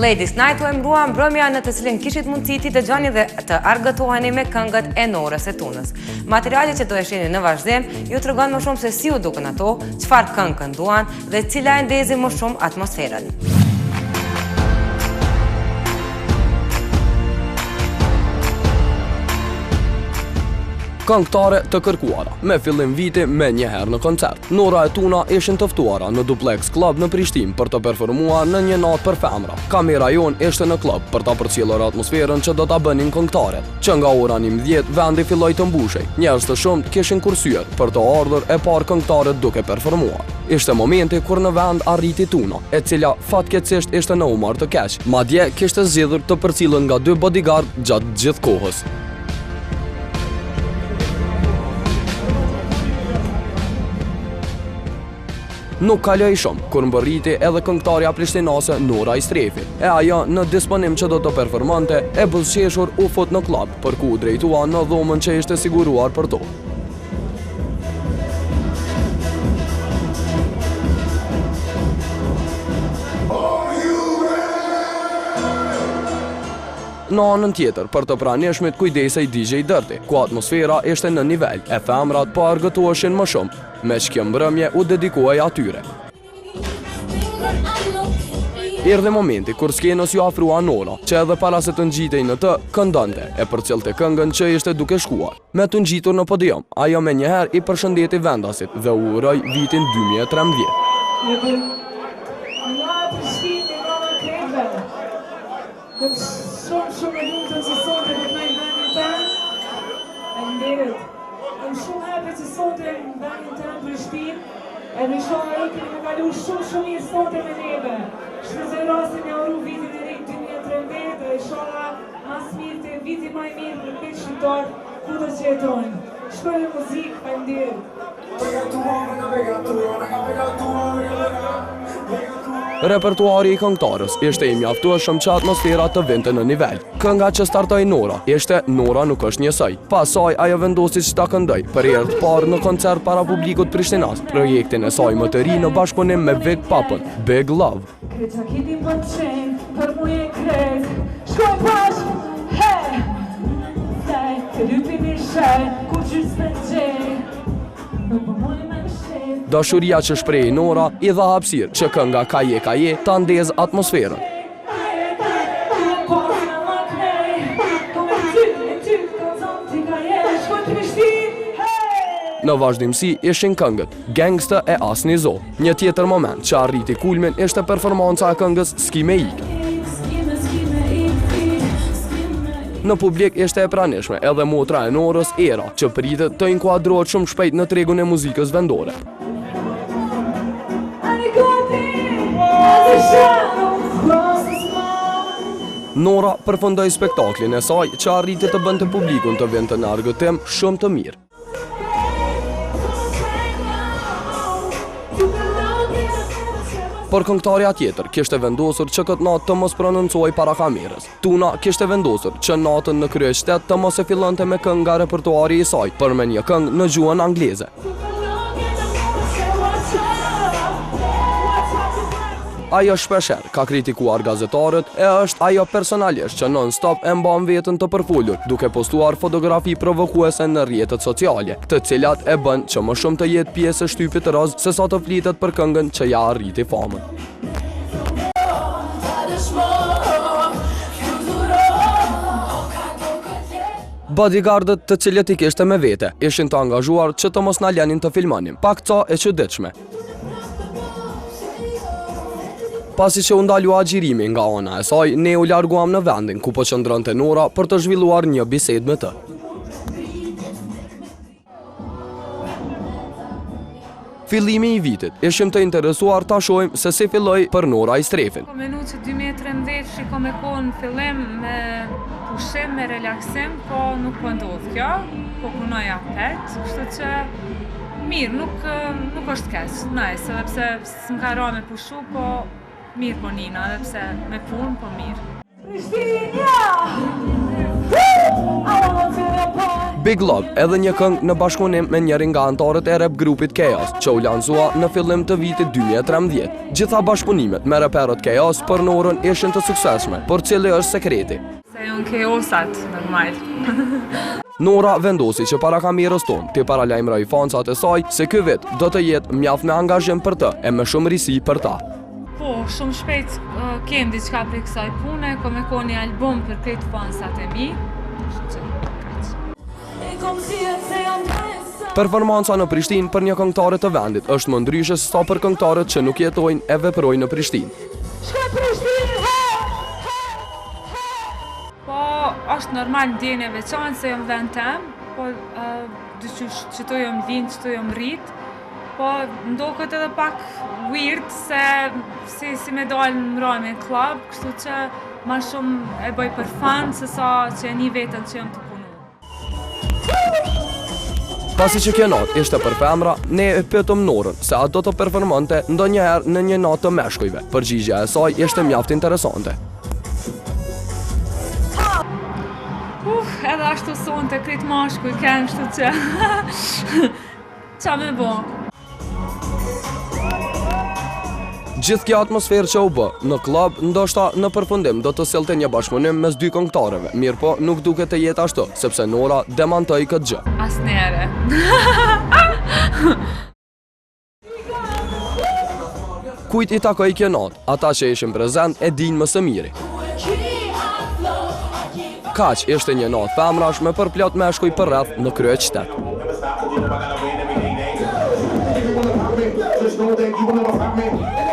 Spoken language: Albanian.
Ladies Night u emrua mbrëmja në të cilin kishit mundësi të dëgjoni dhe të argëtoheni me këngët e Norës së Tunës. Materiali që do e shihni në vazhdim ju tregon më shumë se si u duken ato, çfarë këngë kënduan dhe cila e ndezi më shumë atmosferën. Këngëtare të kërkuara, me fillim viti me njëherë në koncert. Nora e Tuna ishin të ftuara në Duplex Club në Prishtinë për të performuar në një natë për femra. Kamera jonë ishte në klub për ta përcjellur atmosferën që do ta bënin këngëtarët. Që nga ora 11 vendi filloi të mbushej. Njerëz të shumtë kishin kursyer për të ardhur e parë këngëtarët duke performuar. Ishte momenti kur në vend arriti Tuna, e cila fatkeqësisht ishte në humor të keq. Madje kishte zgjedhur të përcjellen nga 2 bodyguard gjatë gjithë kohës. Nuk kaloi shumë, kur mbërriti edhe këngëtarja prishtinase Nora Istrefi. E ajo në disponim që do të performante, e buzëqeshur u fut në klub, për ku u drejtua në dhomën që ishte siguruar për to. Në anën tjetër, për të pranishmit kujdesej DJ Dirty, ku atmosfera ishte në nivel, e femrat po argëtoheshin më shumë, me që kjo mbrëmje u dedikohej atyre. Erdhi momenti kur skenës ju afrua Nora, që edhe para se të ngjitej në të, këndonte, e përcjellte këngën që ishte duke shkuar. Me të ngjitur në podium, ajo me njëherë i përshëndeti vendasit dhe u uroi vitin 2013. Shumë e lumtur që sonte do të bëj vendin tënd. Faleminderit. Jam shumë happy që sonte në vendin tënd Prishtinë. Edhe shoh ai që më kalu shumë mirë sonte me neve. Shpresoj rastin e uru vitin e ri 2013 dhe shoh as mirë të viti më i mirë për këtë shqiptar ku do të jetojnë. Shkoj në muzikë, faleminderit. Repertuari i këngëtarës ishte i mjaftueshëm që atmosfera të vinte në nivel. Kënga që startoi Nora ishte Nora nuk është njësoj. Pas saj ajo vendosi që ta këndoj për herë të parë në koncert para publikut prishtinas, projektin e saj më të ri në bashkëpunim me Big Papën, Big Love. Dashuria që shpreh Nora i dha hapësirë që kënga Kaje ta ndezë atmosferën. Në vazhdimsi ishin këngët Gangsta e Asni Zo. Një tjetër moment që arriti kulmin ishte performanca e këngës Ski me ik. Në publik ishte e pranishme edhe motra e Norës Era, që pritet të inkuadrohet shumë shpejt në tregun e muzikës vendore. Nora përfundoi spektaklin e saj që arriti të bënte publikun të vinte në argëtim shumë të mirë. Por këngëtarja tjetër kishte vendosur që këtë natë të mos prononcoj para kamerës. Tuna kishte vendosur që natën në kryeqytet të mos e fillonte me këngë nga repertuari i saj, por me një këngë në gjuhën angleze. Ajo shpesher ka kritikuar gazetarët e është ajo personalisht që non-stop e mban veten të përfolur, duke postuar fotografi provokuese në rrjetet sociale, të cilat e bën që më shumë të jetë pjesë e shtypit të roz se sa të flitet për këngën që ja arriti famën. Bodyguardët të cilët i kishte me vete, ishin të angazhuar që të mos na lenin të filmonim, pak ca e çuditshme. Pasi që u ndalu agjirimi nga ana e saj, ne u larguam në vendin ku po qëndronte Nora për të zhvilluar një bisedë me të. Fillimi i vitit, ishim të interesuar ta shohim se si filloi për Nora Istrefin. Po menu që 2013 shiko me kohë në fillim me pushim, me relaksim, po nuk po ndodh kjo, po punoja pet, kështu që mirë, nuk është keq, nice, edhe pse s'mka ra me pushu, po mirë po nina, edhe pse me punë, po mirë. Big Love, edhe një këngë në bashkëpunim me njërin nga anëtarët e rap grupit Chaos, që u lansua në fillim të vitit 2013. Gjitha bashkëpunimet me raperët Chaos për Norën ishin të suksesshme, por cili është sekreti? Se janë Chaosat, normal. Nora vendosi që para kamerës tonë të paralajmëroj fansat e saj se ky vit do të jetë mjaft me angazhim për të e me shumë risi për ta. Po, shumë shpejt kem diçka për kësaj pune, ko me ko një album për krejt fansat e mi. Performanca në Prishtinë për një këngëtare të vendit është më ndryshe se sa për këngëtarët që nuk jetojnë e veprojnë në Prishtinë. Po, është normal ndjenje veçanë se jam vend tem, po dyqysh që tu jam lind, që tu jam rrit, po ndoket edhe pak weird se si me dalë në mbrojme në klub, kështu që ma shumë e bëj për fan se sa që e një vetën që jam të punu. Pasi që kjo natë ishte për femra, ne e pyetëm Norën se a do të performonte ndonjëherë në një natë të meshkujve. Përgjigjja e saj ishte mjaft interesante. Edhe ashtu sonte krejt mashkuj kem, kështu që qa me bo. Gjithë kjo atmosferë që u bë në klub, ndoshta në përfundim do të sillte një bashkëpunim mes dy këngëtarëve. Mirë po, nuk duket të jetë ashtu, sepse Nora demantoi këtë gjë. Asnjëherë. Kujt i takoi kjo natë, ata që ishin prezent e dinë më së miri. Kaq ishte një natë femrash me përplot meshkuj për rreth në krye qytet. Just know that you will never stop me.